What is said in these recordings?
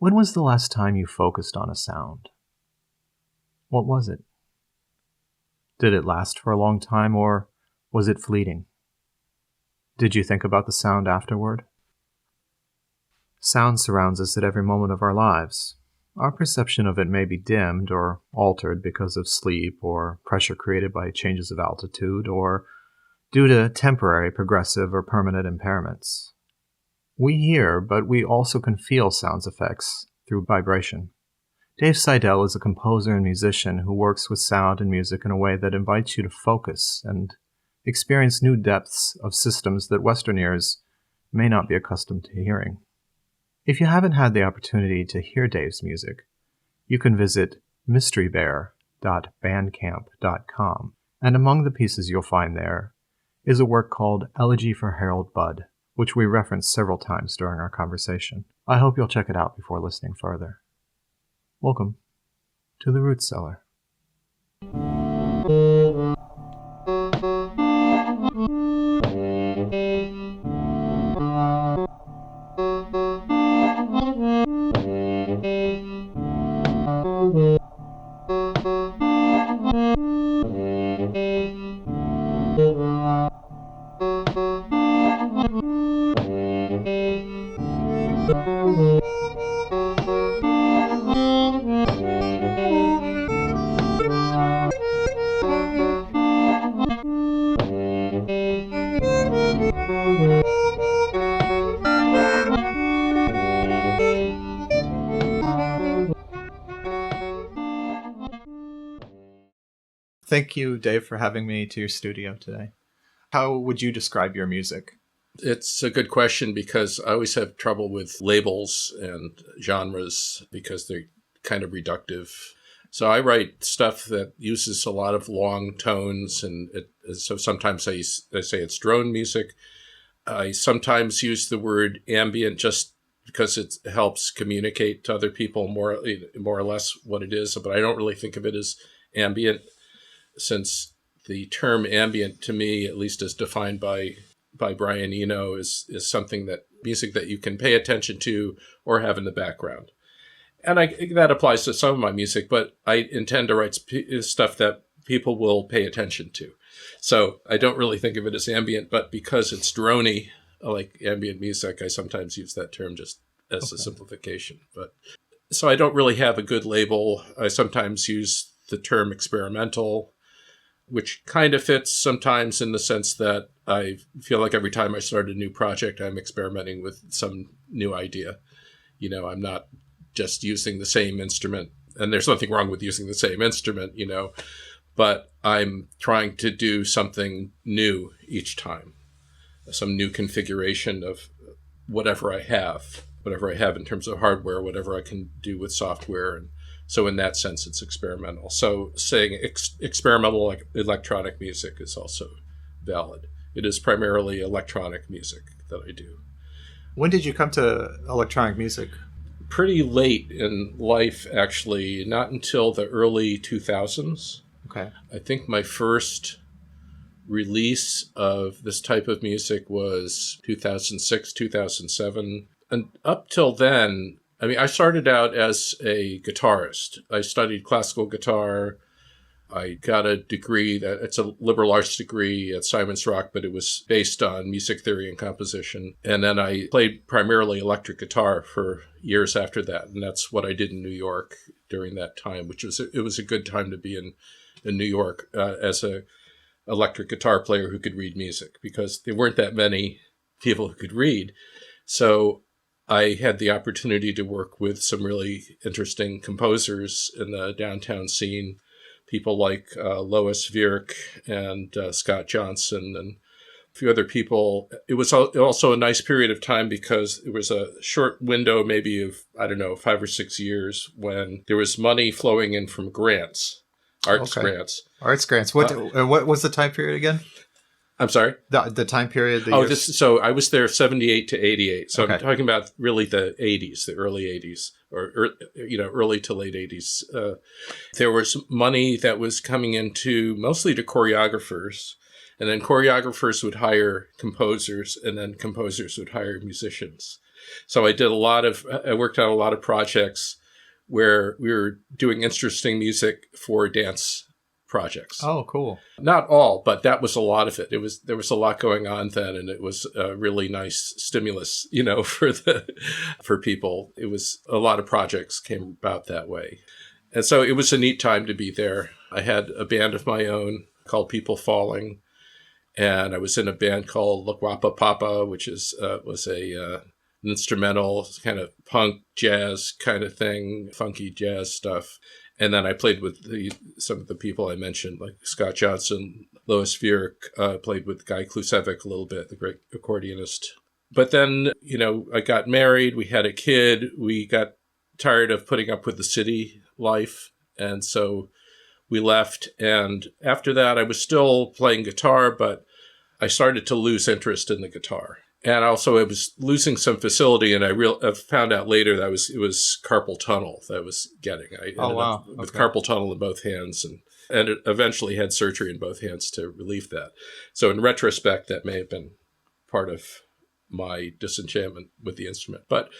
When was the last time you focused on a sound? What was it? Did it last for a long time, or was it fleeting? Did you think about the sound afterward? Sound surrounds us at every moment of our lives. Our perception of it may be dimmed or altered because of sleep or pressure created by changes of altitude or due to temporary, progressive, or permanent impairments. We hear, but we also can feel sound effects through vibration. Dave Seidel is a composer and musician who works with sound and music in a way that invites you to focus and experience new depths of systems that Western ears may not be accustomed to hearing. If you haven't had the opportunity to hear Dave's music, you can visit mysterybear.bandcamp.com, and among the pieces you'll find there is a work called Elegy for Harold Budd, which we referenced several times during our conversation. I hope you'll check it out before listening further. Welcome to the Root Cellar. Thank you, Dave, for having me to your studio today. How would you describe your music? It's a good question because I always have trouble with labels and genres because they're kind of reductive. So I write stuff that uses a lot of long tones, and so sometimes I say it's drone music. I sometimes use the word ambient just because it helps communicate to other people more or less what it is, but I don't really think of it as ambient, since the term ambient to me, at least as defined by Brian Eno, is something that music that you can pay attention to or have in the background. And that applies to some of my music, but I intend to write stuff that people will pay attention to. So I don't really think of it as ambient, but because it's droney, like ambient music, I sometimes use that term just as a simplification. But so I don't really have a good label. I sometimes use the term experimental, which kind of fits sometimes in the sense that I feel like every time I start a new project, I'm experimenting with some new idea. I'm not just using the same instrument, and there's nothing wrong with using the same instrument, but I'm trying to do something new each time, some new configuration of whatever I have in terms of hardware, whatever I can do with software. And so in that sense, it's experimental. So saying experimental electronic music is also valid. It is primarily electronic music that I do. When did you come to electronic music? Pretty late in life, actually, not until the early 2000s. Okay. I think my first release of this type of music was 2006, 2007. And up till then, I started out as a guitarist. I studied classical guitar. I got a degree it's a liberal arts degree at Simon's Rock, but it was based on music theory and composition. And then I played primarily electric guitar for years after that. And that's what I did in New York during that time, it was a good time to be in New York as a electric guitar player who could read music, because there weren't that many people who could read. So I had the opportunity to work with some really interesting composers in the downtown scene, people like Lois Vierk and Scott Johnson and a few other people. It was also a nice period of time because it was a short window, maybe of, 5 or 6 years, when there was money flowing in from grants, arts grants. Arts grants. What was the time period again? I'm sorry? The time period? So I was there 78 to 88. So okay. I'm talking about really the 80s, the early 80s, or early to late 80s. There was money that was coming into mostly to choreographers, and then choreographers would hire composers, and then composers would hire musicians. So I worked on a lot of projects where we were doing interesting music for dance projects. Oh, cool. Not all, but that was a lot of it. There was a lot going on then, and it was a really nice stimulus, for people. It was a lot of projects came about that way. And so it was a neat time to be there. I had a band of my own called People Falling, and I was in a band called Laguapa Papa, which was an instrumental kind of punk jazz kind of thing, funky jazz stuff. And then I played with some of the people I mentioned, like Scott Johnson, Lois Vierk, played with Guy Klusevic a little bit, the great accordionist. But then, I got married, we had a kid, we got tired of putting up with the city life. And so we left. And after that, I was still playing guitar, but I started to lose interest in the guitar. And also I was losing some facility, and I found out later that it was carpal tunnel that I was getting. I ended up with carpal tunnel in both hands, and it eventually had surgery in both hands to relieve that. So in retrospect, that may have been part of my disenchantment with the instrument. But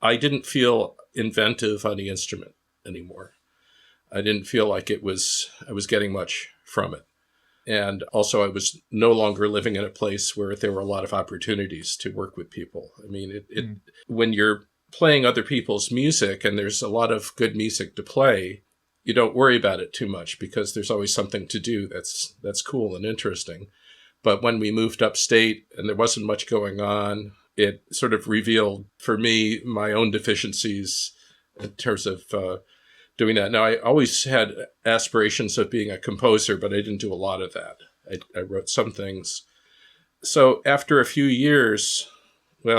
I didn't feel inventive on the instrument anymore. I didn't feel like I was getting much from it. And also, I was no longer living in a place where there were a lot of opportunities to work with people. I mean, when you're playing other people's music and there's a lot of good music to play, you don't worry about it too much because there's always something to do that's cool and interesting. But when we moved upstate and there wasn't much going on, it sort of revealed for me my own deficiencies in terms of doing that. Now, I always had aspirations of being a composer, but I didn't do a lot of that. I wrote some things. So after a few years,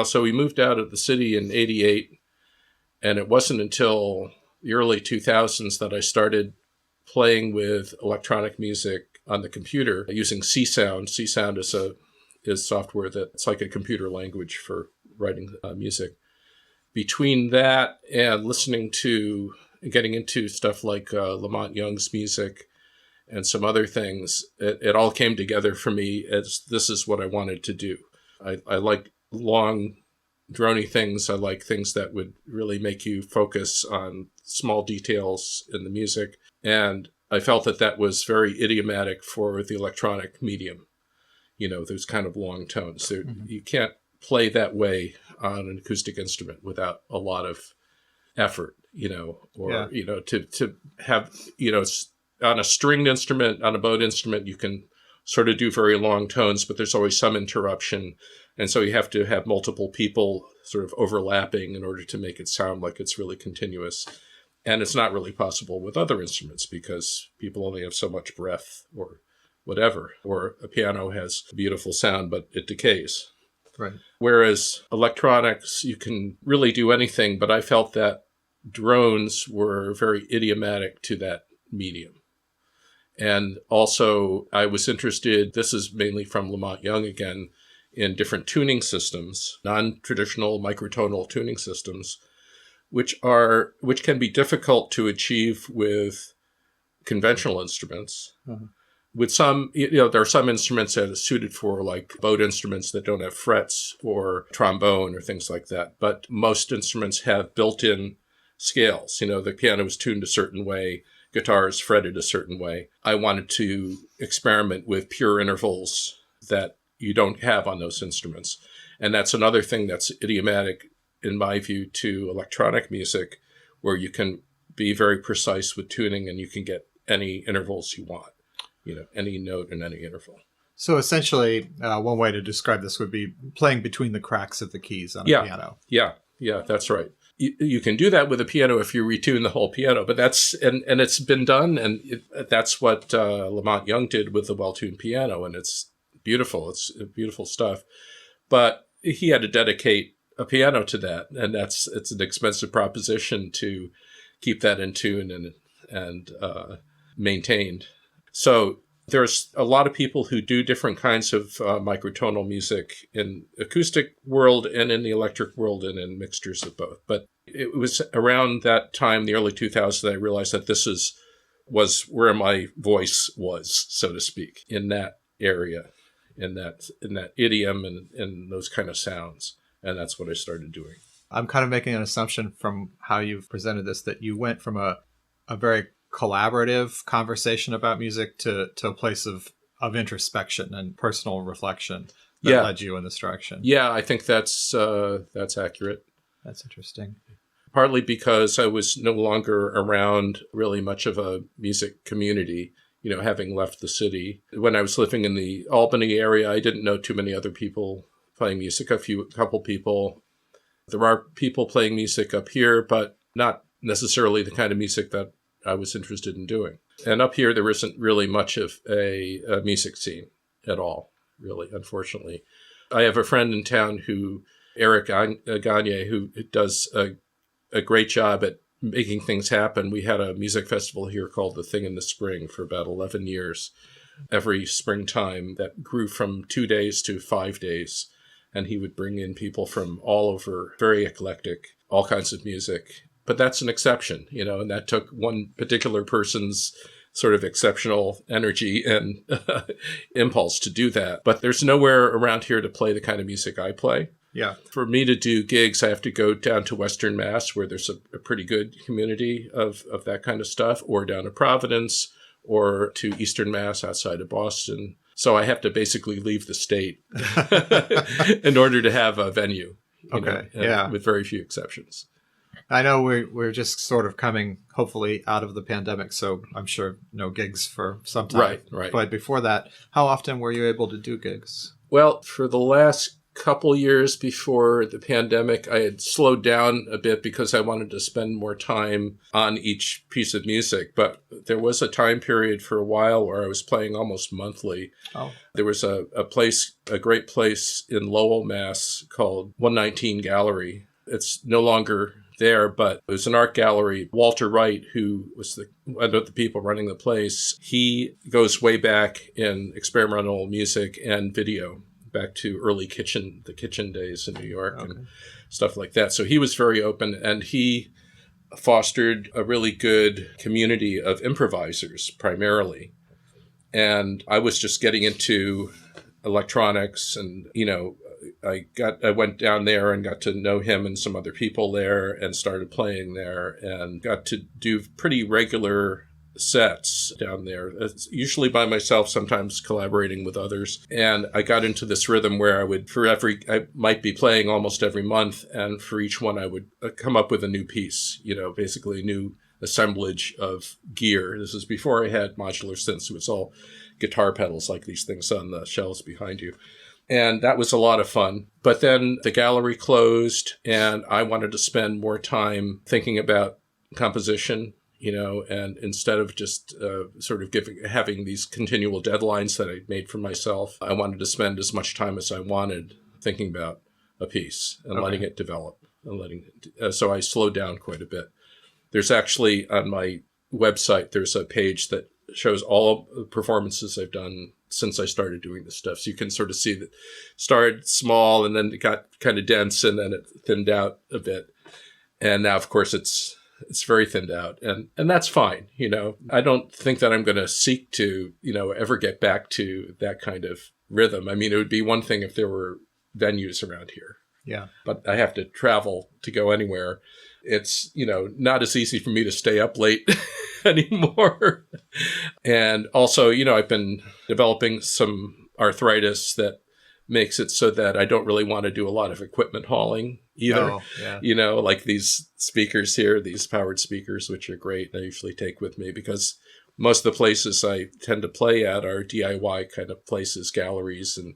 so we moved out of the city in 88, and it wasn't until the early 2000s that I started playing with electronic music on the computer using C-Sound. C-Sound is software that's like a computer language for writing music. Between that and getting into stuff like Lamont Young's music and some other things, it all came together for me as this is what I wanted to do. I like long, drony things. I like things that would really make you focus on small details in the music. And I felt that was very idiomatic for the electronic medium. Those kind of long tones. You can't play that way on an acoustic instrument without a lot of effort. To have, on a stringed instrument, on a bowed instrument, you can sort of do very long tones, but there's always some interruption. And so you have to have multiple people sort of overlapping in order to make it sound like it's really continuous. And it's not really possible with other instruments because people only have so much breath or whatever, or a piano has a beautiful sound, but it decays. Right. Whereas electronics, you can really do anything, but I felt that drones were very idiomatic to that medium. And also, I was interested, this is mainly from Lamont Young again, in different tuning systems, non-traditional microtonal tuning systems, which can be difficult to achieve with conventional instruments. Mm-hmm. With some, there are some instruments that are suited for like bowed instruments that don't have frets or trombone or things like that. But most instruments have built-in scales. The piano is tuned a certain way, guitar is fretted a certain way. I wanted to experiment with pure intervals that you don't have on those instruments. And that's another thing that's idiomatic, in my view, to electronic music, where you can be very precise with tuning and you can get any intervals you want, any note in any interval. So essentially, one way to describe this would be playing between the cracks of the keys on a piano. Yeah, that's right. You can do that with a piano if you retune the whole piano, but and it's been done, and that's what Lamont Young did with the well-tuned piano, and it's beautiful. It's beautiful stuff. But he had to dedicate a piano to that, and it's an expensive proposition to keep that in tune and maintained. So there's a lot of people who do different kinds of microtonal music in acoustic world and in the electric world and in mixtures of both. But it was around that time, the early 2000s, that I realized that this was where my voice was, so to speak, in that area, in that idiom and those kind of sounds. And that's what I started doing. I'm kind of making an assumption from how you've presented this that you went from a very collaborative conversation about music to a place of introspection and personal reflection that Yeah. led you in this direction. Yeah, I think that's accurate. That's interesting. Partly because I was no longer around really much of a music community, having left the city. When I was living in the Albany area, I didn't know too many other people playing music, a couple people. There are people playing music up here, but not necessarily the kind of music that I was interested in doing. And up here, there isn't really much of a music scene at all, really, unfortunately. I have a friend in town Eric Gagne, who does a great job at making things happen. We had a music festival here called The Thing in the Spring for about 11 years, every springtime, that grew from 2 days to 5 days. And he would bring in people from all over, very eclectic, all kinds of music. But that's an exception, and that took one particular person's sort of exceptional energy and impulse to do that. But there's nowhere around here to play the kind of music I play. Yeah. For me to do gigs, I have to go down to Western Mass, where there's a pretty good community of that kind of stuff, or down to Providence, or to Eastern Mass outside of Boston. So I have to basically leave the state in order to have a venue, with very few exceptions. I know we're just sort of coming, hopefully, out of the pandemic, so I'm sure no gigs for some time. Right. But before that, how often were you able to do gigs? Well, for the last couple years before the pandemic, I had slowed down a bit because I wanted to spend more time on each piece of music. But there was a time period for a while where I was playing almost monthly. Oh. There was a great place in Lowell, Mass called 119 Gallery. It's no longer there, but it was an art gallery. Walter Wright, who was one of the people running the place, he goes way back in experimental music and video, back to early the kitchen days in New York and stuff like that. So he was very open, and he fostered a really good community of improvisers primarily. And I was just getting into electronics, and, I went down there and got to know him and some other people there and started playing there and got to do pretty regular sets down there. It's usually by myself, sometimes collaborating with others. And I got into this rhythm where I might be playing almost every month, and for each one I would come up with a new piece, basically a new assemblage of gear. This is before I had modular synths. It was all guitar pedals like these things on the shelves behind you. And that was a lot of fun. But then the gallery closed, and I wanted to spend more time thinking about composition, and instead of just sort of having these continual deadlines that I made for myself, I wanted to spend as much time as I wanted thinking about a piece and letting it develop. So I slowed down quite a bit. There's actually, on my website, there's a page that shows all of the performances I've done since I started doing this stuff. So you can sort of see that it started small, and then it got kind of dense, and then it thinned out a bit. And now, of course, it's very thinned out, and that's fine. I don't think that I'm going to seek to, ever get back to that kind of rhythm. I mean, it would be one thing if there were venues around here. Yeah. But I have to travel to go anywhere. It's, not as easy for me to stay up late anymore. And also, I've been developing some arthritis that makes it so that I don't really want to do a lot of equipment hauling either. Oh, yeah. Like these speakers here, these powered speakers, which are great. I usually take with me because most of the places I tend to play at are DIY kind of places, galleries and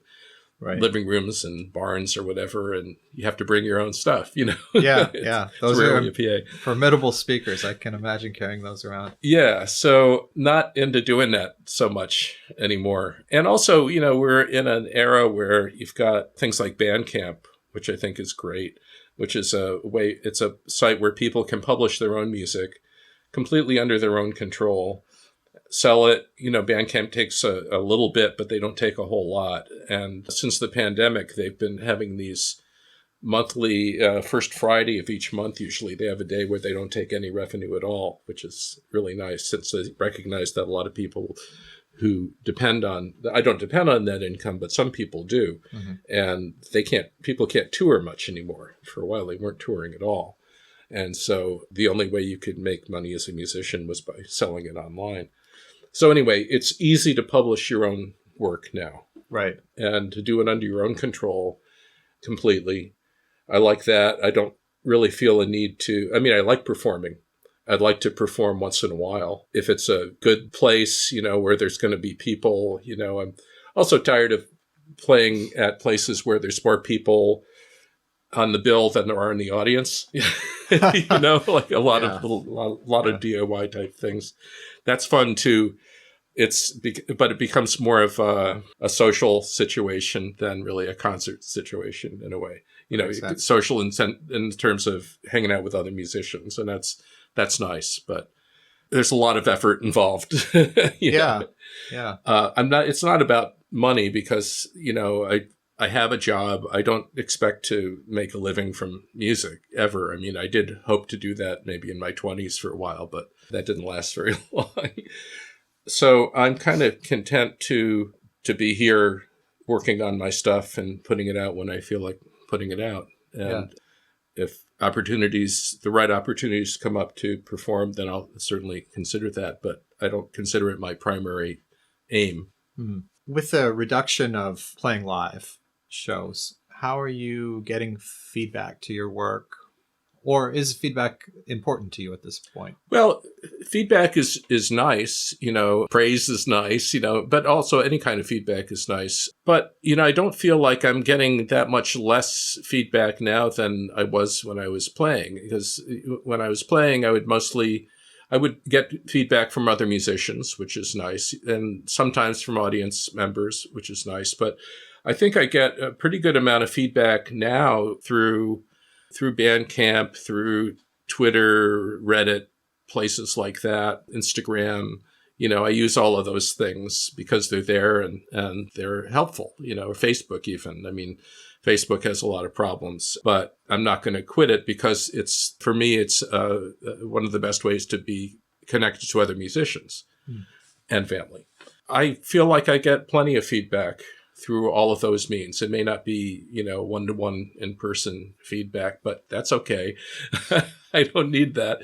living rooms and barns or whatever. And you have to bring your own stuff, Yeah. Those are a PA. Formidable speakers. I can imagine carrying those around. Yeah. So not into doing that so much anymore. And also, we're in an era where you've got things like Bandcamp, which I think is great, which is it's a site where people can publish their own music completely under their own control, sell it. Bandcamp takes a little bit, but they don't take a whole lot. And since the pandemic, they've been having these monthly, first Friday of each month, usually they have a day where they don't take any revenue at all, which is really nice since they recognize that a lot of people who I don't depend on that income, but some people do. Mm-hmm. And people can't tour much anymore. For a while, they weren't touring at all. And so the only way you could make money as a musician was by selling it online. So anyway, it's easy to publish your own work now. Right. And to do it under your own control completely. I like that. I don't really feel a need to, I like performing. I'd like to perform once in a while. If it's a good place, where there's going to be people, I'm also tired of playing at places where there's more people on the bill than there are in the audience, like a lot of DIY type things. That's fun too. But it becomes more of a social situation than really a concert situation in a way. Social in terms of hanging out with other musicians, and that's nice. But there's a lot of effort involved. Yeah. It's not about money because I have a job. I don't expect to make a living from music ever. I did hope to do that maybe in my 20s for a while, but that didn't last very long. So I'm kind of content to be here working on my stuff and putting it out when I feel like putting it out. And if the right opportunities come up to perform, then I'll certainly consider that. But I don't consider it my primary aim. Mm-hmm. With the reduction of playing live shows, how are you getting feedback to your work? Or is feedback important to you at this point? Well, feedback is nice, praise is nice, but also any kind of feedback is nice. But, I don't feel like I'm getting that much less feedback now than I was when I was playing. Because when I was playing, I would get feedback from other musicians, which is nice, and sometimes from audience members, which is nice. But I think I get a pretty good amount of feedback now through Bandcamp, through Twitter, Reddit, places like that, Instagram. I use all of those things because they're there and they're helpful, or Facebook even. Facebook has a lot of problems, but I'm not going to quit it because for me, it's one of the best ways to be connected to other musicians and family. I feel like I get plenty of feedback through all of those means. It may not be, one-to-one in-person feedback, but that's okay. I don't need that.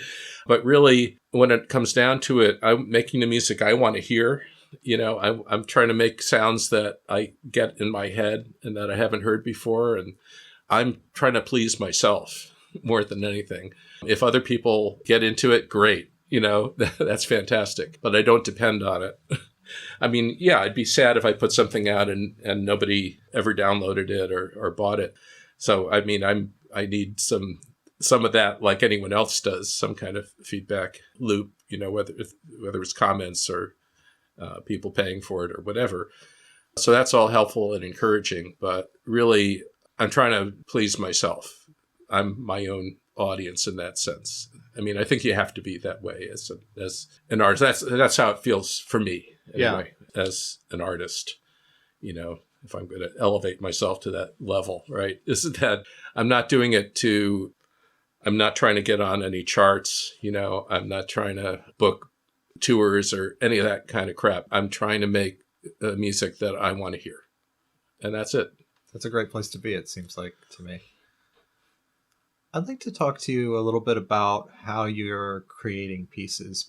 But really, when it comes down to it, I'm making the music I want to hear. I'm trying to make sounds that I get in my head and that I haven't heard before. And I'm trying to please myself more than anything. If other people get into it, great. That's fantastic. But I don't depend on it. I'd be sad if I put something out and nobody ever downloaded it or bought it. So, I need some of that like anyone else does, some kind of feedback loop, whether it's comments or people paying for it or whatever. So that's all helpful and encouraging, but really I'm trying to please myself. I'm my own audience in that sense. I think you have to be that way as an artist. That's how it feels for me. Anyway, as an artist, if I'm going to elevate myself to that level, right? Isn't that I'm not doing it I'm not trying to get on any charts, I'm not trying to book tours or any of that kind of crap. I'm trying to make music that I want to hear. And that's it. That's a great place to be, it seems like to me. I'd like to talk to you a little bit about how you're creating pieces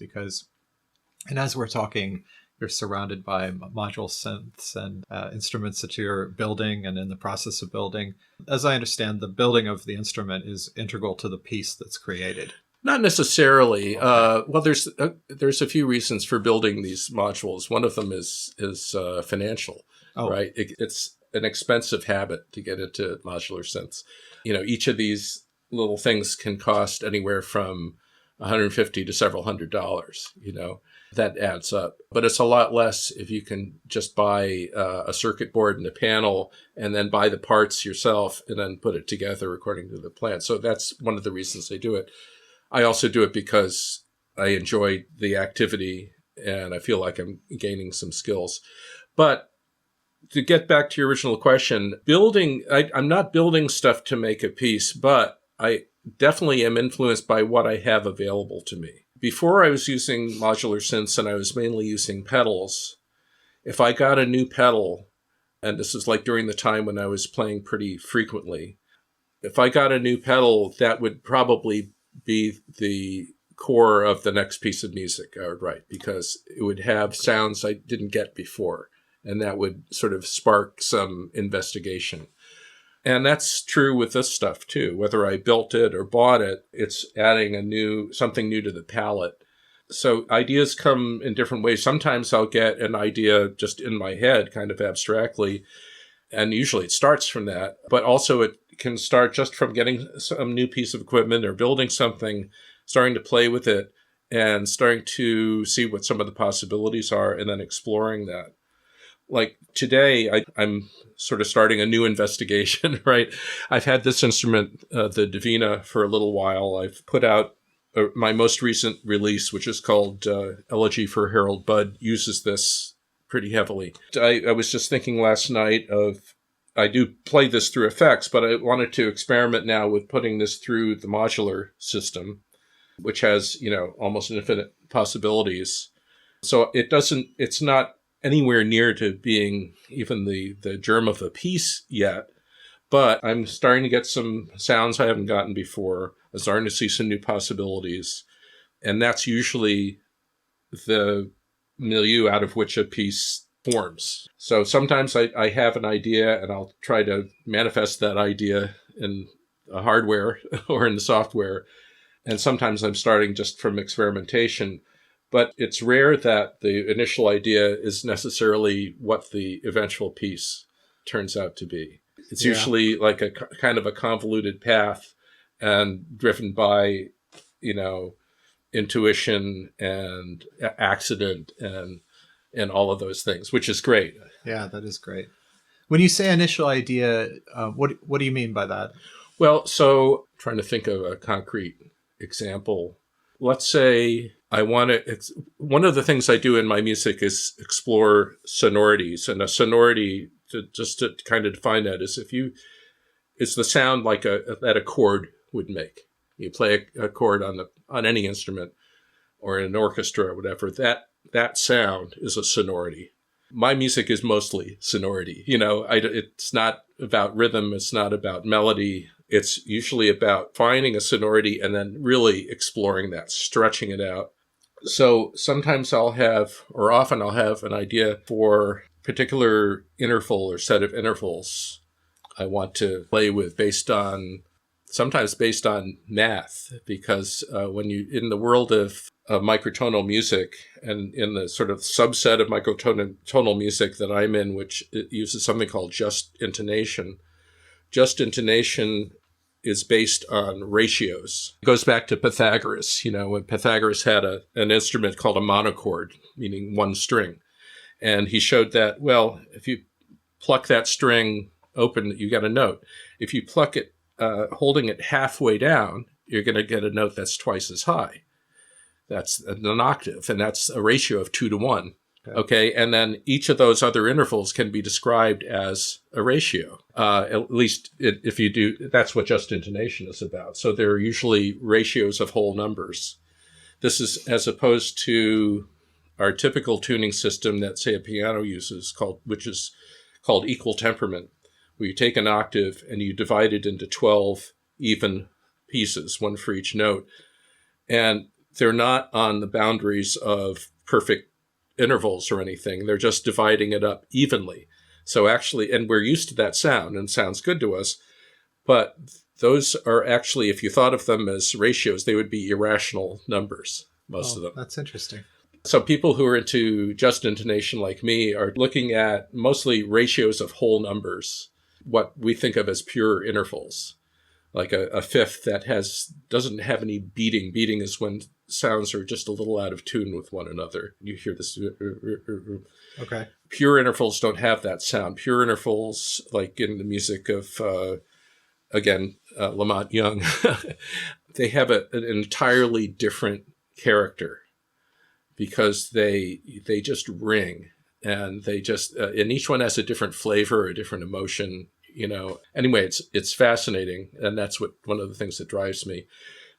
and as we're talking, you're surrounded by module synths and instruments that you're building and in the process of building. As I understand, the building of the instrument is integral to the piece that's created. Not necessarily. Okay. Well, there's a few reasons for building these modules. One of them is financial, right? It's an expensive habit to get into modular synths. Each of these little things can cost anywhere from $150 to several $100s, that adds up. But it's a lot less if you can just buy a circuit board and a panel and then buy the parts yourself and then put it together according to the plan. So that's one of the reasons I do it. I also do it because I enjoy the activity and I feel like I'm gaining some skills. But to get back to your original question, I'm not building stuff to make a piece, but I definitely am influenced by what I have available to me. Before I was using modular synths and I was mainly using pedals, if I got a new pedal, and this is like during the time when I was playing pretty frequently, if I got a new pedal, that would probably be the core of the next piece of music I would write, because it would have sounds I didn't get before, and that would sort of spark some investigation. And that's true with this stuff too. Whether I built it or bought it, it's adding something new to the palette. So ideas come in different ways. Sometimes I'll get an idea just in my head, kind of abstractly, and usually it starts from that. But also it can start just from getting some new piece of equipment or building something, starting to play with it, and starting to see what some of the possibilities are, and then exploring that. Like today, I'm sort of starting a new investigation, right? I've had this instrument, the Divina, for a little while. I've put out my most recent release, which is called Elegy for Harold Budd, uses this pretty heavily. I was just thinking last night I do play this through effects, but I wanted to experiment now with putting this through the modular system, which has, almost infinite possibilities. So it's not anywhere near to being even the germ of a piece yet, but I'm starting to get some sounds I haven't gotten before. I'm starting to see some new possibilities. And that's usually the milieu out of which a piece forms. So sometimes I have an idea and I'll try to manifest that idea in the hardware or in the software. And sometimes I'm starting just from experimentation. But it's rare that the initial idea is necessarily what the eventual piece turns out to be. It's usually like a kind of a convoluted path and driven by, intuition and accident and all of those things, which is great. Yeah, that is great. When you say initial idea, what do you mean by that? Well, so trying to think of a concrete example. Let's say one of the things I do in my music is explore sonorities, and a sonority, just to kind of define that, is it's the sound like that a chord would make. You play a chord on any instrument or in an orchestra or whatever, that sound is a sonority. My music is mostly sonority. It's not about rhythm. It's not about melody. It's usually about finding a sonority and then really exploring that, stretching it out. So sometimes often I'll have an idea for a particular interval or set of intervals I want to play with sometimes based on math, because when in the world of microtonal music, and in the sort of subset of microtonal music that I'm in, which it uses something called just intonation. Just intonation is based on ratios. It goes back to Pythagoras, when Pythagoras had an instrument called a monochord, meaning one string. And he showed that, well, if you pluck that string open, you get a note. If you pluck it, holding it halfway down, you're going to get a note that's twice as high. That's an octave, and that's a ratio of 2 to 1. Okay, and then each of those other intervals can be described as a ratio. At least if you do, that's what just intonation is about. So there are usually ratios of whole numbers. This is as opposed to our typical tuning system that, say, a piano uses, which is called equal temperament, where you take an octave and you divide it into 12 even pieces, one for each note. And they're not on the boundaries of perfect intervals or anything. They're just dividing it up evenly. So actually, and we're used to that sound, and it sounds good to us, but those are actually, if you thought of them as ratios, they would be irrational numbers, most of them. That's interesting. So people who are into just intonation like me are looking at mostly ratios of whole numbers, what we think of as pure intervals, like a fifth that doesn't have any beating. Beating is when sounds are just a little out of tune with one another. You hear this. Okay. Pure intervals don't have that sound. Pure intervals, like in the music of, Lamont Young, they have an entirely different character, because they just ring, and they just and each one has a different flavor, a different emotion. Anyway, it's fascinating, and that's one of the things that drives me.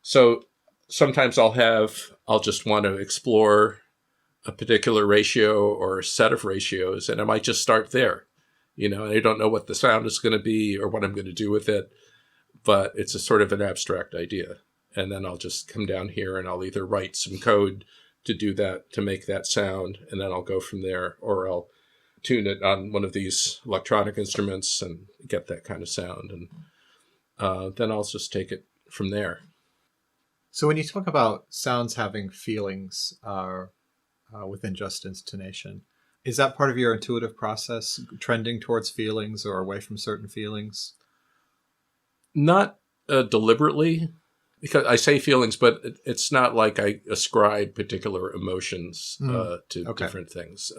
So sometimes I'll just want to explore a particular ratio or set of ratios, and I might just start there. And I don't know what the sound is going to be or what I'm going to do with it, but it's a sort of an abstract idea. And then I'll just come down here and I'll either write some code to do that, to make that sound, and then I'll go from there, or I'll tune it on one of these electronic instruments and get that kind of sound. And then I'll just take it from there. So when you talk about sounds having feelings within just intonation, is that part of your intuitive process, trending towards feelings or away from certain feelings? Not deliberately, because I say feelings, but it's not like I ascribe particular emotions to different things.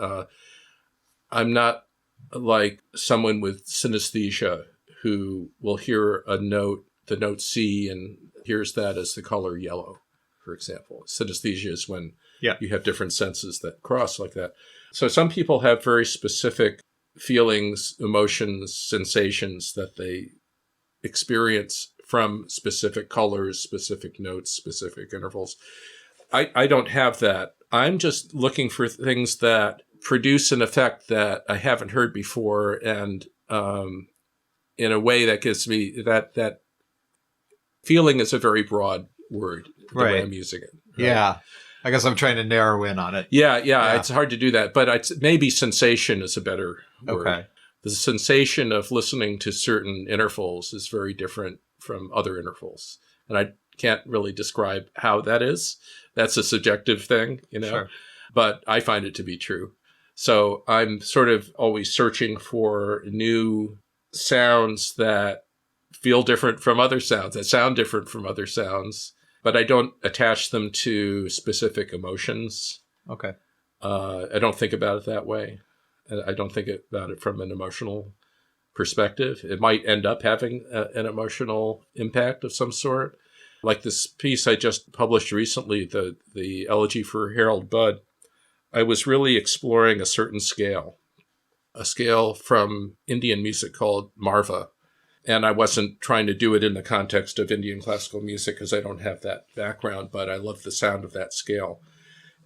I'm not like someone with synesthesia who will hear a note, the note C, and hears that as the color yellow, for example. Synesthesia is when you have different senses that cross like that. So some people have very specific feelings, emotions, sensations that they experience from specific colors, specific notes, specific intervals. I don't have that. I'm just looking for things that produce an effect that I haven't heard before, and in a way that gives me that feeling is a very broad word, the way I'm using it. Right? Yeah. I guess I'm trying to narrow in on it. Yeah. It's hard to do that, but maybe sensation is a better word. Okay. The sensation of listening to certain intervals is very different from other intervals. And I can't really describe how that is. That's a subjective thing, Sure. But I find it to be true. So I'm sort of always searching for new sounds that feel different from other sounds, that sound different from other sounds, but I don't attach them to specific emotions. Okay. I don't think about it that way. I don't think about it from an emotional perspective. It might end up having an emotional impact of some sort. Like this piece I just published recently, the Elegy for Harold Budd, I was really exploring a certain scale, a scale from Indian music called Marva. And I wasn't trying to do it in the context of Indian classical music because I don't have that background, but I love the sound of that scale.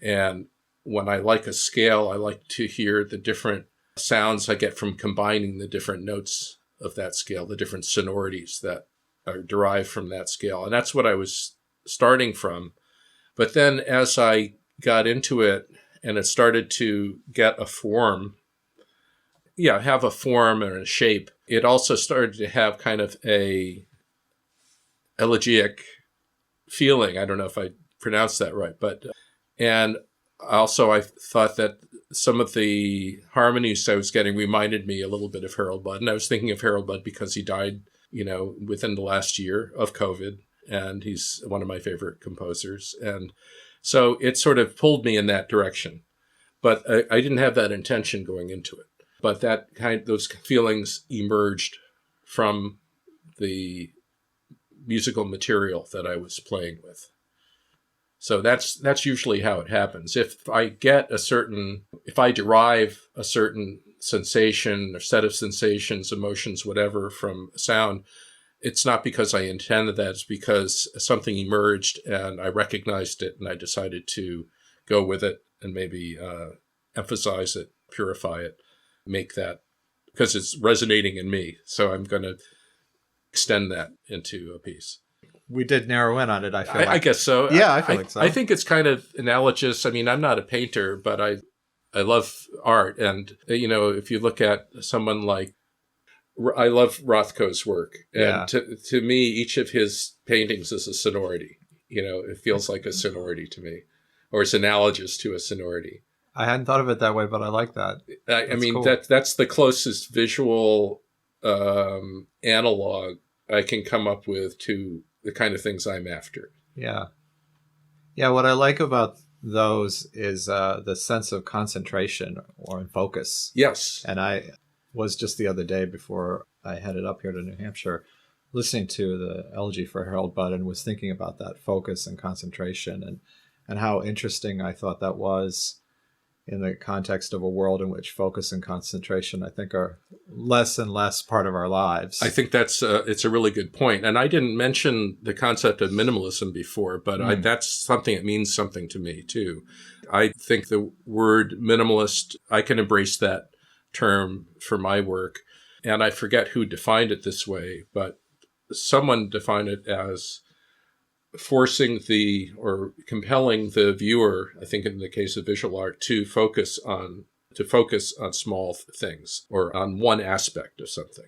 And when I like a scale, I like to hear the different sounds I get from combining the different notes of that scale, the different sonorities that are derived from that scale. And that's what I was starting from. But then as I got into it and it started to get a form, have a form and a shape, it also started to have kind of a elegiac feeling. I don't know if I pronounced that right, and also I thought that some of the harmonies I was getting reminded me a little bit of Harold Budd. And I was thinking of Harold Budd because he died, within the last year of COVID, and he's one of my favorite composers. And so it sort of pulled me in that direction, but I didn't have that intention going into it. But those feelings emerged from the musical material that I was playing with. So that's usually how it happens. If I derive a certain sensation or set of sensations, emotions, whatever, from sound, it's not because I intended that. It's because something emerged and I recognized it and I decided to go with it and maybe emphasize it, purify it, make that, because it's resonating in me. So I'm going to extend that into a piece. We did narrow in on it, I feel like. I guess so. Yeah, I feel like so. I think it's kind of analogous. I mean, I'm not a painter, but I love art. And, if you look at someone like, I love Rothko's work. And to me, each of his paintings is a sonority. It feels like a sonority to me, or it's analogous to a sonority. I hadn't thought of it that way, but I like that. I mean, cool. That's the closest visual analog I can come up with to the kind of things I'm after. Yeah. Yeah, what I like about those is the sense of concentration or focus. Yes. And I was just the other day before I headed up here to New Hampshire listening to the Elegy for Harold Budd and was thinking about that focus and concentration and how interesting I thought that was. in the context of a world in which focus and concentration, I think, are less and less part of our lives. I think it's a really good point. And I didn't mention the concept of minimalism before, but that's something that means something to me too. I think the word minimalist, I can embrace that term for my work. And I forget who defined it this way, but someone defined it as forcing or compelling the viewer, I think in the case of visual art, to focus on small things or on one aspect of something.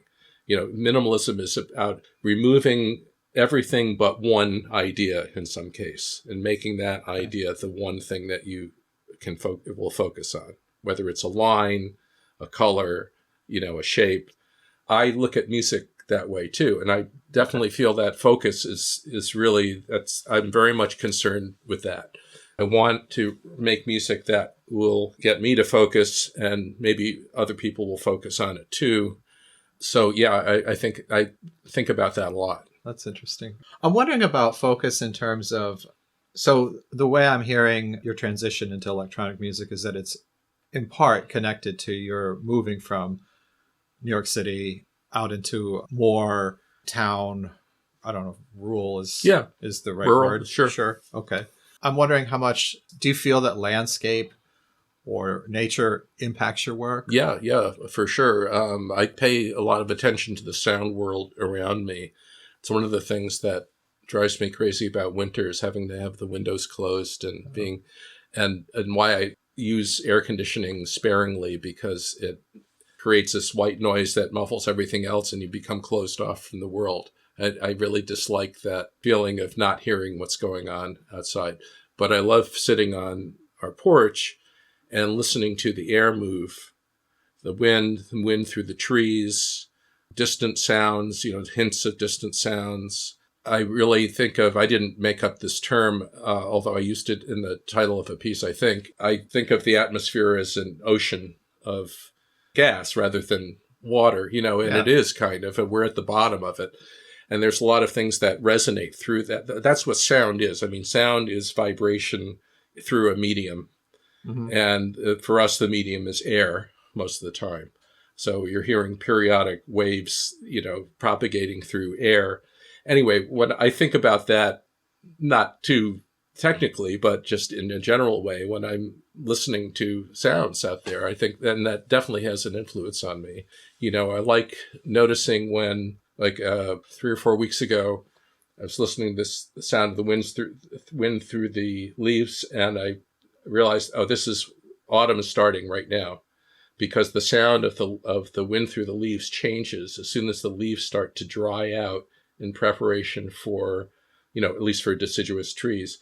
Minimalism is about removing everything but one idea in some case and making that idea the one thing that you will focus on, whether it's a line, a color, a shape. I look at music that way too. And I definitely feel that focus is really, I'm very much concerned with that. I want to make music that will get me to focus, and maybe other people will focus on it too. So yeah, I think about that a lot. That's interesting. I'm wondering about focus in terms of, so the way I'm hearing your transition into electronic music is that it's in part connected to your moving from New York City out into more town. I don't know if rural is the right rural word. Sure. Okay. I'm wondering how much do you feel that landscape or nature impacts your work? Yeah, for sure. I pay a lot of attention to the sound world around me. It's one of the things that drives me crazy about winter is having to have the windows closed and and why I use air conditioning sparingly, because it creates this white noise that muffles everything else and you become closed off from the world. I really dislike that feeling of not hearing what's going on outside. But I love sitting on our porch and listening to the air move, the wind through the trees, distant sounds, hints of distant sounds. I really think I didn't make up this term, although I used it in the title of a piece, I think. I think of the atmosphere as an ocean of gas rather than water, and It is kind of, and we're at the bottom of it. And there's a lot of things that resonate through that. That's what sound is. I mean, sound is vibration through a medium. Mm-hmm. And for us, the medium is air most of the time. So you're hearing periodic waves, propagating through air. Anyway, when I think about that, not too technically, but just in a general way, when I'm listening to sounds out there, I think then that definitely has an influence on me. I like noticing when, like 3 or 4 weeks ago, I was listening to the sound of the wind through the leaves, and I realized, this is autumn is starting right now, because the sound of the wind through the leaves changes as soon as the leaves start to dry out in preparation for, at least for deciduous trees,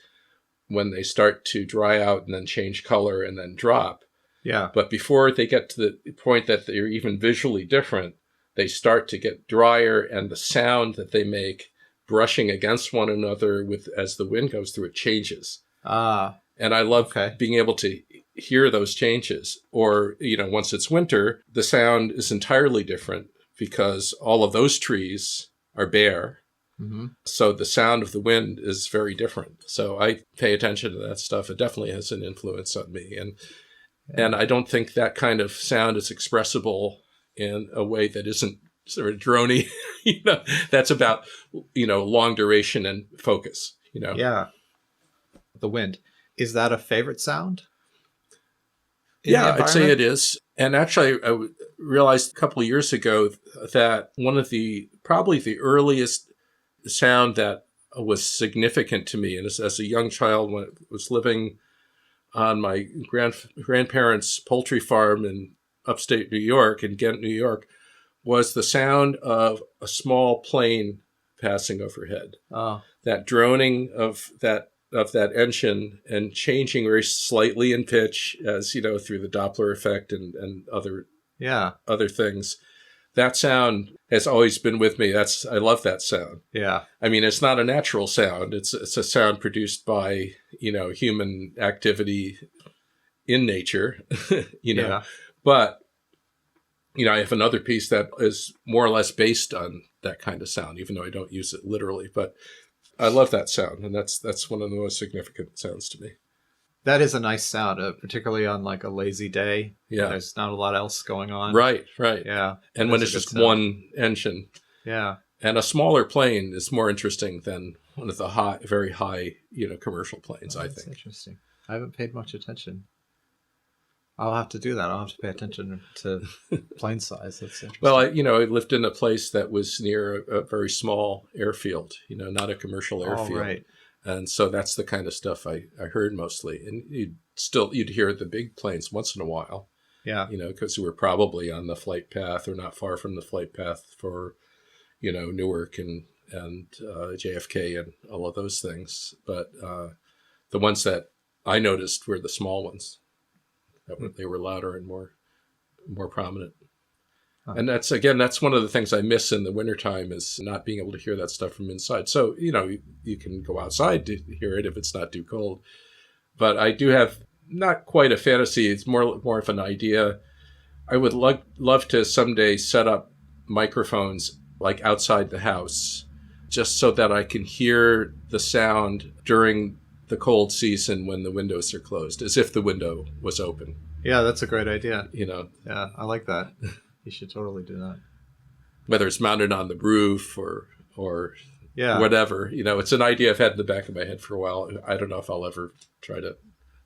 when they start to dry out and then change color and then drop. Yeah. But before they get to the point that they're even visually different, they start to get drier, and the sound that they make brushing against one another as the wind goes through it changes. And I love being able to hear those changes. Or, once it's winter, the sound is entirely different because all of those trees are bare. Mm-hmm. So the sound of the wind is very different. So I pay attention to that stuff. It definitely has an influence on me. And I don't think that kind of sound is expressible in a way that isn't sort of droney. That's about, long duration and focus, Yeah. The wind. Is that a favorite sound? Yeah, I'd say it is. And actually, I realized a couple of years ago that one of probably the earliest sound that was significant to me, and as a young child when I was living on my grandparents' poultry farm in upstate New York, in Ghent, New York, was the sound of a small plane passing overhead. Oh. That droning of that engine and changing very slightly in pitch as, through the Doppler effect and other things. That sound has always been with me. I love that sound. Yeah. I mean, it's not a natural sound. It's a sound produced by, human activity in nature, Yeah. But, I have another piece that is more or less based on that kind of sound, even though I don't use it literally. But I love that sound, and that's one of the most significant sounds to me. That is a nice sound, particularly on like a lazy day. When Yeah. there's not a lot else going on. Right, right. Yeah. And That when is a it's good just sound. one engine. Yeah. And a smaller plane is more interesting than one of the very high, commercial planes, Oh, I that's think. interesting. I haven't paid much attention. I'll have to do that. I'll have to pay attention to plane size. That's Well, interesting. I lived in a place that was near a very small airfield, not a commercial All airfield. right. And so that's the kind of stuff I heard mostly. And you'd hear the big planes once in a while, Yeah. because we were probably on the flight path or not far from the flight path for, Newark and JFK and all of those things. But the ones that I noticed were the small ones. They were louder and more prominent. Huh. And that's one of the things I miss in the wintertime is not being able to hear that stuff from inside. So, you can go outside to hear it if it's not too cold. But I do have not quite a fantasy. It's more of an idea. I would love to someday set up microphones like outside the house just so that I can hear the sound during the cold season when the windows are closed, as if the window was open. Yeah, that's a great idea. Yeah, I like that. You should totally do that. whether it's mounted on the roof or Yeah. whatever. It's an idea I've had in the back of my head for a while. I don't know if I'll ever try to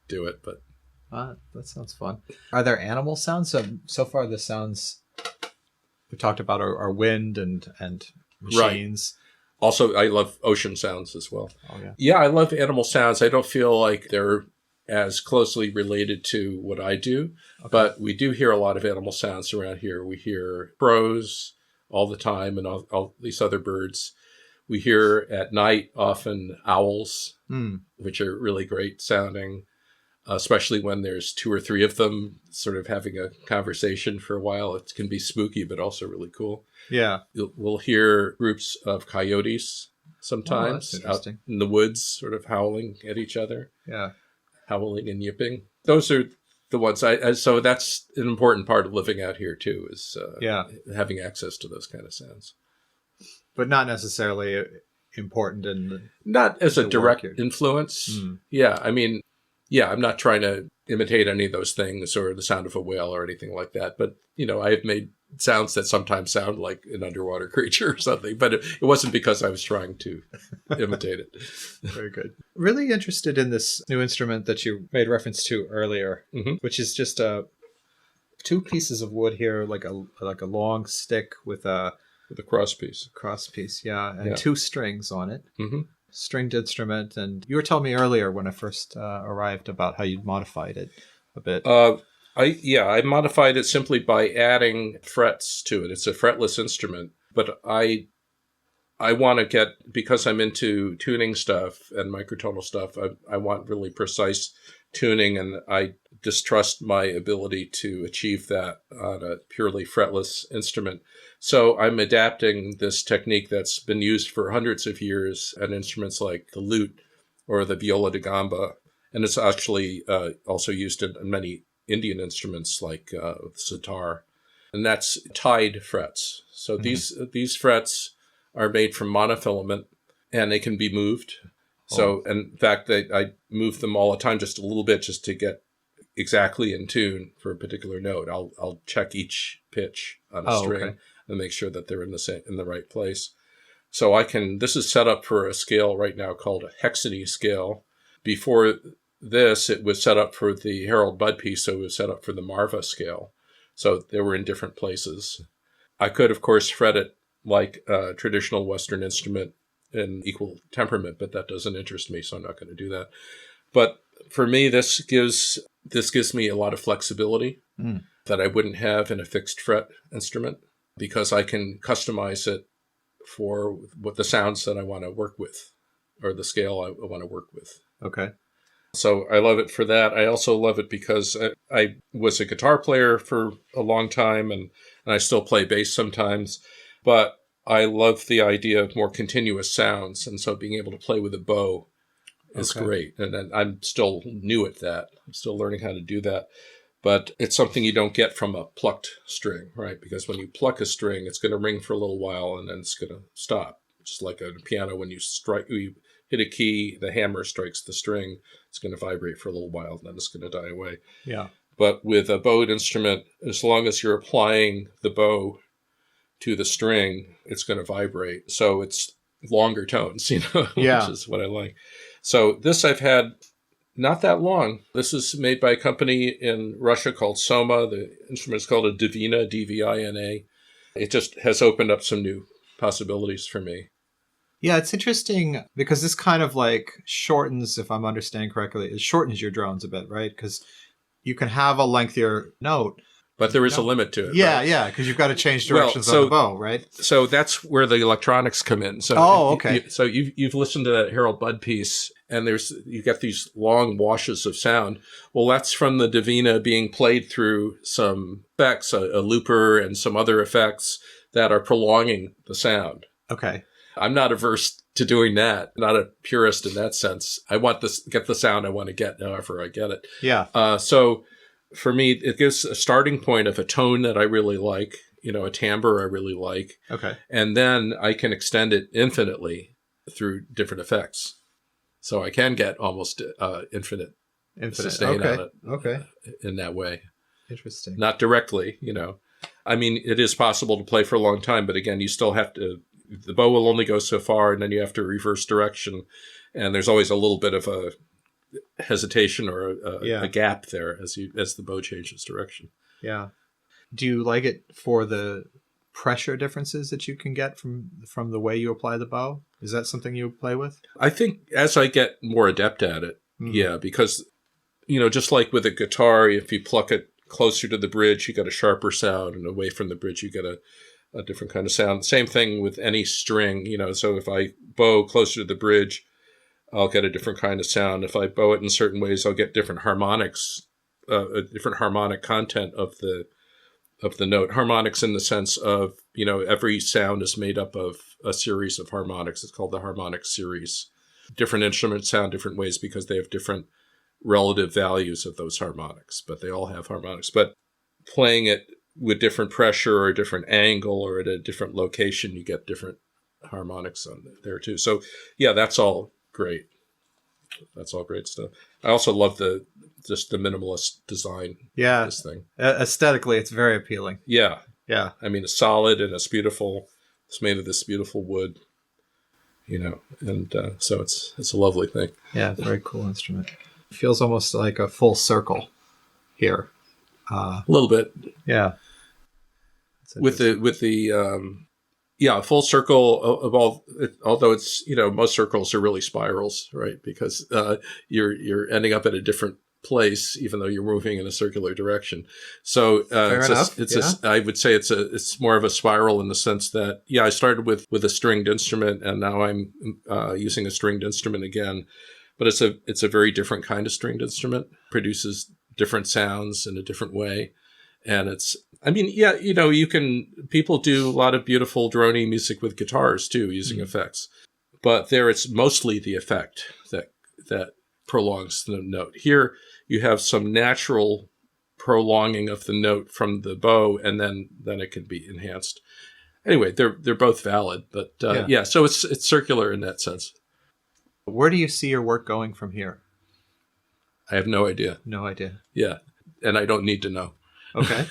do it, but That sounds fun. Are there animal sounds? So far, the sounds we talked about are wind and machines. Right. Also, I love ocean sounds as well. Oh yeah. Yeah, I love animal sounds. I don't feel like they're as closely related to what I do, but we do hear a lot of animal sounds around here. We hear crows all the time and all these other birds. We hear at night often owls, which are really great sounding, especially when there's two or three of them sort of having a conversation for a while. It can be spooky, but also really cool. Yeah. We'll hear groups of coyotes sometimes out in the woods sort of howling at each other. Yeah. Howling and yipping. Those are the ones so that's an important part of living out here too, is having access to those kind of sounds. But not necessarily important not as a direct influence. Yeah. I mean, I'm not trying to imitate any of those things or the sound of a whale or anything like that. But, I've made sounds that sometimes sound like an underwater creature or something. But it wasn't because I was trying to imitate it. Very good. Really interested in this new instrument that you made reference to earlier, which is just two pieces of wood here, like a long stick with a cross piece. And two strings on it. Stringed instrument. And you were telling me earlier when I first arrived about how you'd modified it a bit. I modified it simply by adding frets to it. It's a fretless instrument, but I want to get, because I'm into tuning stuff and microtonal stuff, I want really precise tuning, and I distrust my ability to achieve that on a purely fretless instrument. So I'm adapting this technique that's been used for hundreds of years on instruments like the lute or the viola da gamba, and it's actually also used in many Indian instruments like sitar, and that's tied frets. So these frets are made from monofilament, and they can be moved. So, in fact, I move them all the time, just a little bit, just to get exactly in tune for a particular note. I'll check each pitch on a string and make sure that they're in the right place. So this is set up for a scale right now called a hexany scale. Before this, it was set up for the Harold Budd piece, so it was set up for the Marva scale. So they were in different places. I could, of course, fret it like a traditional Western instrument in equal temperament, but that doesn't interest me, so I'm not going to do that. But for me, this gives me a lot of flexibility that I wouldn't have in a fixed fret instrument, because I can customize it for what the sounds that I want to work with, or the scale I want to work with. Okay. So I love it for that. I also love it because I was a guitar player for a long time, and I still play bass sometimes, but I love the idea of more continuous sounds. And so being able to play with a bow is great. And I'm still new at that. I'm still learning how to do that. But it's something you don't get from a plucked string, right? Because when you pluck a string, it's going to ring for a little while and then it's going to stop. Just like a piano, when you hit a key, the hammer strikes the string, it's going to vibrate for a little while, and then it's going to die away. Yeah. But with a bowed instrument, as long as you're applying the bow to the string, it's going to vibrate. So it's longer tones, Yeah. which is what I like. So this I've had not that long. This is made by a company in Russia called Soma. The instrument is called a Divina, D-V-I-N-A. It just has opened up some new possibilities for me. Yeah, it's interesting because this kind of like shortens, if I'm understanding correctly, it shortens your drones a bit, right? Because you can have a lengthier note. But there is a limit to it. Yeah, right? Yeah, because you've got to change directions on the bow, right? So that's where the electronics come in. So okay. So you've listened to that Harold Budd piece, and you get these long washes of sound. Well, that's from the Divina being played through some effects, a looper and some other effects that are prolonging the sound. Okay. I'm not averse to doing that. Not a purist in that sense. I want get the sound I want to get however I get it. Yeah. So for me, it gives a starting point of a tone that I really like, a timbre I really like. Okay. And then I can extend it infinitely through different effects. So I can get almost infinite sustain on it. Okay. In that way. Interesting. Not directly, I mean, it is possible to play for a long time, but again, you still have to, the bow will only go so far, and then you have to reverse direction. And there's always a little bit of a hesitation or a gap there as the bow changes direction. Yeah. Do you like it for the pressure differences that you can get from the way you apply the bow? Is that something you play with? I think as I get more adept at it, yeah, because, just like with a guitar, if you pluck it closer to the bridge, you get a sharper sound, and away from the bridge, you get a different kind of sound. Same thing with any string, so if I bow closer to the bridge, I'll get a different kind of sound. If I bow it in certain ways, I'll get different harmonics, a different harmonic content of the note. Harmonics in the sense of, every sound is made up of a series of harmonics. It's called the harmonic series. Different instruments sound different ways because they have different relative values of those harmonics, but they all have harmonics. But playing it with different pressure or a different angle or at a different location, you get different harmonics on there too. So yeah, that's all great. That's all great stuff. I also love the minimalist design. Yeah. Of this thing. Aesthetically, it's very appealing. Yeah. Yeah. I mean, it's solid and it's beautiful. It's made of this beautiful wood, and so it's a lovely thing. Yeah, very cool instrument. It feels almost like a full circle here. A little bit. Yeah. With the full circle of all, although it's, most circles are really spirals, right? Because you're ending up at a different place, even though you're moving in a circular direction. So I would say it's more of a spiral in the sense that, I started with a stringed instrument, and now I'm using a stringed instrument again. But it's a very different kind of stringed instrument, produces different sounds in a different way. And people do a lot of beautiful droney music with guitars too, using effects. But there it's mostly the effect that prolongs the note. Here you have some natural prolonging of the note from the bow, and then it can be enhanced. Anyway, they're both valid, but so it's circular in that sense. Where do you see your work going from here? I have no idea. No idea. Yeah, and I don't need to know. Okay.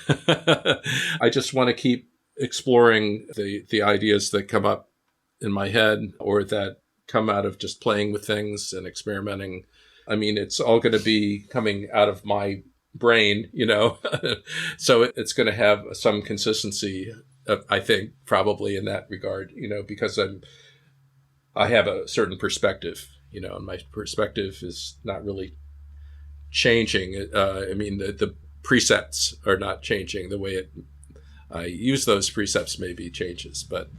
I just want to keep exploring the ideas that come up in my head or that come out of just playing with things and experimenting. I mean, it's all going to be coming out of my brain, so it's going to have some consistency, I think, probably in that regard, because I have a certain perspective, and my perspective is not really changing. The precepts are not changing. The way I use those precepts maybe changes, but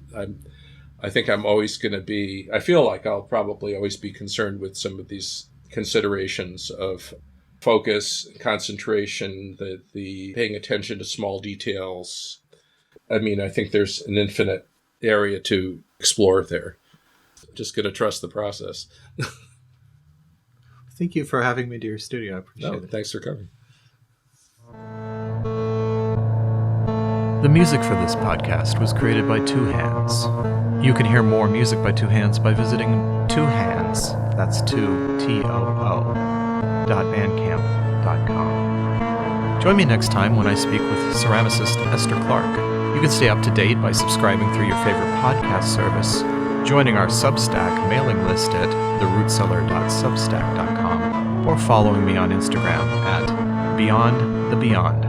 I think I'm always going to be, I feel like I'll probably always be concerned with some of these considerations of focus, concentration, the paying attention to small details. I mean, I think there's an infinite area to explore there. Just going to trust the process. Thank you for having me to your studio. I appreciate it. Thanks for coming. The music for this podcast was created by Two Hands. You can hear more music by Two Hands by visiting Two Hands, that's 2TOO, .bandcamp.com. Join me next time when I speak with ceramicist Esther Clark. You can stay up to date by subscribing through your favorite podcast service, joining our Substack mailing list at therootcellar.substack.com, or following me on Instagram at Beyond the Beyond.